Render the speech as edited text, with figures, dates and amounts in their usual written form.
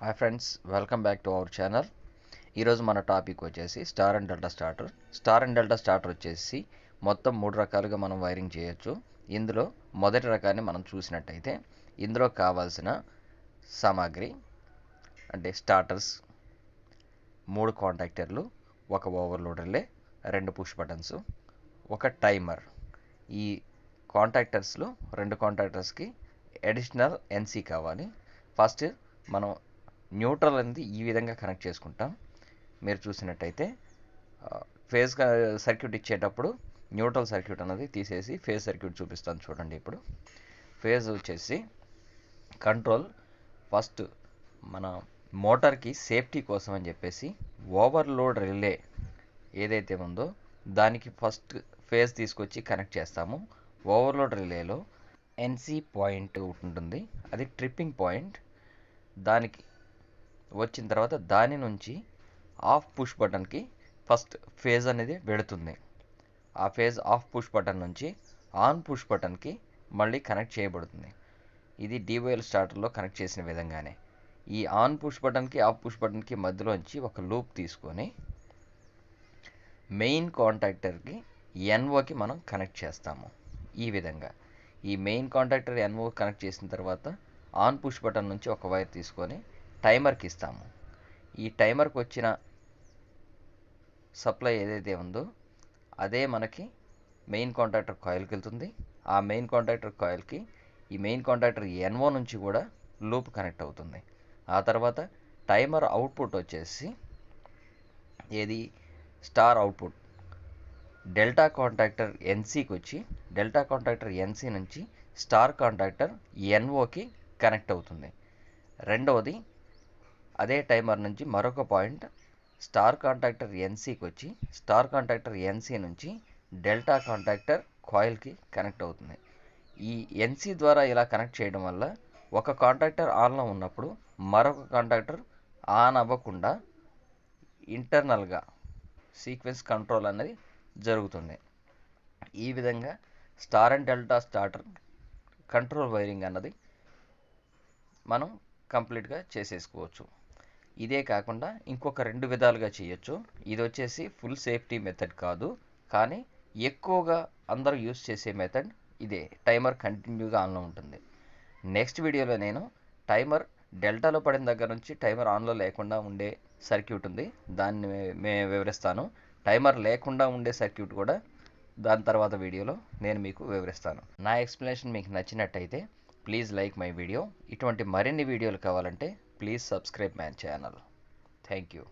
Hi friends, welcome back to our channel. ఈరోజు మన topic వచ్చేసి star and delta starter. Star and delta starter వచ్చేసి మొత్తం 3 రకాలుగా మనం వైరింగ్ చేయొచ్చు. ఇందులో మొదటి రకాన్ని మనం చూసినట్టయితే ఇందులో కావాల్సిన సామాగ్రి అంటే స్టార్టర్స్, 3 కాంటాక్టర్లు, ఒక ఓవర్లోడ్ రిలే, 2 పుష్ బటన్స్, ఒక టైమర్. ఈ కాంటాక్టర్స్లో 2 కాంటాక్టర్స్కి అడిషనల్ ఎన్సీ కావాలి. ఫస్ట్ మనం న్యూట్రల్ అనేది ఈ విధంగా కనెక్ట్ చేసుకుంటాం. మీరు చూసినట్టయితే ఫేజ్ సర్క్యూట్ ఇచ్చేటప్పుడు న్యూట్రల్ సర్క్యూట్ అనేది తీసేసి ఫేజ్ సర్క్యూట్ చూపిస్తాను చూడండి. ఇప్పుడు ఫేజ్ వచ్చేసి కంట్రోల్ ఫస్ట్ మన మోటార్కి సేఫ్టీ కోసం అని చెప్పేసి ఓవర్లోడ్ రిలే ఏదైతే ఉందో దానికి ఫస్ట్ ఫేజ్ తీసుకొచ్చి కనెక్ట్ చేస్తాము. ఓవర్లోడ్ రిలేలో ఎన్సీ పాయింట్ ఉంటుంది, అది ట్రిప్పింగ్ పాయింట్. దానికి వచ్చిన తర్వాత దాని నుంచి ఆఫ్ పుష్ బటన్కి ఫస్ట్ ఫేజ్ అనేది వెళుతుంది. ఆ ఫేజ్ ఆఫ్ పుష్ బటన్ నుంచి ఆన్ పుష్ బటన్కి మళ్ళీ కనెక్ట్ చేయబడుతుంది. ఇది డివైఎల్ స్టార్టర్లో కనెక్ట్ చేసిన విధంగానే ఈ ఆన్ పుష్ బటన్కి ఆఫ్ పుష్ బటన్కి మధ్యలోంచి ఒక లూప్ తీసుకొని మెయిన్ కాంటాక్టర్కి ఎన్ఓకి మనం కనెక్ట్ చేస్తాము. ఈ విధంగా ఈ మెయిన్ కాంటాక్టర్ ఎన్ఓ కనెక్ట్ చేసిన తర్వాత ఆన్ పుష్ బటన్ నుంచి ఒక వైర్ తీసుకొని టైమర్కి ఇస్తాము. ఈ టైమర్కి వచ్చిన సప్లై ఏదైతే ఉందో అదే మనకి మెయిన్ కాంటాక్టర్ కాయిల్కి వెళ్తుంది. ఆ మెయిన్ కాంటాక్టర్ కాయిల్కి ఈ మెయిన్ కాంటాక్టర్ ఎన్ఓ నుంచి కూడా లూప్ కనెక్ట్ అవుతుంది. ఆ తర్వాత టైమర్ అవుట్పుట్ వచ్చేసి ఏది స్టార్ అవుట్పుట్ డెల్టా కాంటాక్టర్ ఎన్సీకి వచ్చి డెల్టా కాంటాక్టర్ ఎన్సీ నుంచి స్టార్ కాంటాక్టర్ ఎన్ఓకి కనెక్ట్ అవుతుంది. రెండవది అదే టైమర్ నుంచి మరొక పాయింట్ స్టార్ కాంటాక్టర్ ఎన్సీకి వచ్చి స్టార్ కాంటాక్టర్ ఎన్సీ నుంచి డెల్టా కాంటాక్టర్ కాయిల్కి కనెక్ట్ అవుతుంది. ఈ ఎన్సీ ద్వారా ఇలా కనెక్ట్ చేయడం వల్ల ఒక కాంటాక్టర్ ఆన్లో ఉన్నప్పుడు మరొక కాంటాక్టర్ ఆన్ అవ్వకుండా ఇంటర్నల్గా సీక్వెన్స్ కంట్రోల్ అనేది జరుగుతుంది. ఈ విధంగా star and delta starter control wiring అన్నది మనం కంప్లీట్గా చేసేసుకోవచ్చు. ఇదే కాకుండా ఇంకొక 2 విధాలుగా చేయొచ్చు. ఇది వచ్చేసి ఫుల్ సేఫ్టీ మెథడ్ కాదు, కానీ ఎక్కువగా అందరూ యూస్ చేసే మెథడ్ ఇదే. టైమర్ కంటిన్యూగా ఆన్లో ఉంటుంది. నెక్స్ట్ వీడియోలో నేను టైమర్ డెల్టాలో పడిన దగ్గర నుంచి టైమర్ ఆన్లో లేకుండా ఉండే సర్క్యూట్ ఉంది, దాన్ని వివరిస్తాను. టైమర్ లేకుండా ఉండే సర్క్యూట్ కూడా దాని తర్వాత వీడియోలో నేను మీకు వివరిస్తాను. నా ఎక్స్ప్లెనేషన్ మీకు నచ్చినట్టయితే ప్లీజ్ లైక్ మై వీడియో. ఇటువంటి మరిన్ని వీడియోలు కావాలంటే please subscribe my channel. Thank you.